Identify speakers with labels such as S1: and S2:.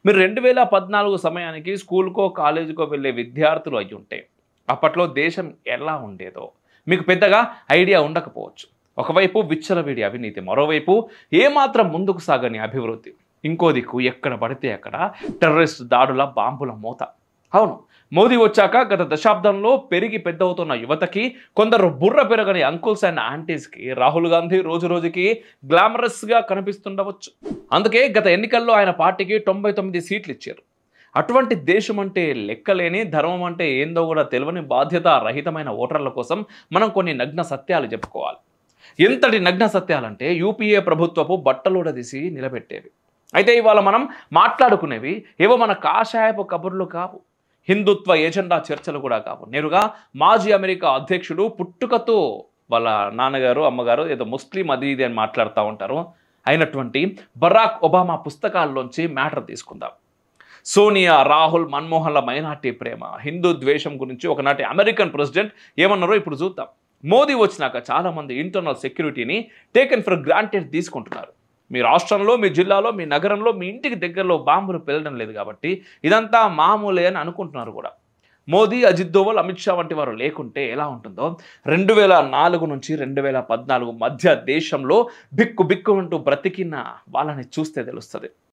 S1: మీరు 2014 సమయానికి స్కూల్‌కో, కాలేజీకో వెళ్ళే విద్యార్థులు అయ్యుంటే, అప్పట్లో దేశం ఎలా ఉండేదో మీకు పెద్దగా ఐడియా ఉండకపోవచ్చు. ఒకవైపు విచ్చలవిడి అవినీతి, మరోవైపు ఏమాత్రం ముందుకు సాగని అభివృద్ధి. ఇంకో దిక్కు ఎక్కడ పడితే అక్కడ టెర్రరిస్ట్ దాడుల, బాంబుల మోత. అవును, మోదీ వచ్చాక గత దశాబ్దంలో పెరిగి పెద్దవుతున్న యువతకి, కొందరు బుర్ర పెరగని అంకుల్స్ అండ్ ఆంటీస్‌కి రాహుల్ గాంధీ రోజురోజుకి గ్లామరస్‌గా కనిపిస్తుండవచ్చు. అందుకే గత ఎన్నికల్లో ఆయన పార్టీకి 99 సీట్లు ఇచ్చారు. అటువంటి దేశం అంటే లెక్కలేని, ధర్మం అంటే ఏందో కూడా తెలియని బాధ్యత రహితమైన ఓటర్ల కోసం మనం కొన్ని నగ్న సత్యాలు చెప్పుకోవాలి. ఎంతటి నగ్న సత్యాలంటే యూపీఏ ప్రభుత్వపు బట్టలుడదీసి నిలబెట్టేవి. అయితే ఇవాళ మనం మాట్లాడుకునేవి ఏవో మన కాషాయపు కబుర్లు కావు, హిందుత్వ ఏజెండా చర్చలు కూడా కావు. నేరుగా మాజీ అమెరికా అధ్యక్షుడు పుట్టుకతో వాళ్ళ నాన్నగారు, అమ్మగారు ఏదో ముస్లిం అది ఇది అని మాట్లాడుతూ ఉంటారు అయినటువంటి బరాక్ ఒబామా పుస్తకాల్లోంచి మ్యాటర్ తీసుకుందాం. సోనియా, రాహుల్, మన్మోహన్ల మైనార్టీ ప్రేమ, హిందూ ద్వేషం గురించి ఒకనాటి అమెరికన్ ప్రెసిడెంట్ ఏమన్నారో ఇప్పుడు చూద్దాం. మోదీ వచ్చినాక చాలామంది ఇంటర్నల్ సెక్యూరిటీని టేకెన్ ఫర్ గ్రాంటెడ్ తీసుకుంటున్నారు. మీ రాష్ట్రంలో, మీ జిల్లాలో, మీ నగరంలో, మీ ఇంటికి దగ్గరలో బాంబులు పెళ్ళడం లేదు కాబట్టి ఇదంతా మామూలే అని అనుకుంటున్నారు కూడా. మోదీ, అజిత్ దోవల్, అమిత్ షా వంటి వారు లేకుంటే ఎలా ఉంటుందో 2004 నుంచి 2014 మధ్య దేశంలో బిక్కు బిక్కు అంటూ బ్రతికిన వాళ్ళని చూస్తే తెలుస్తుంది.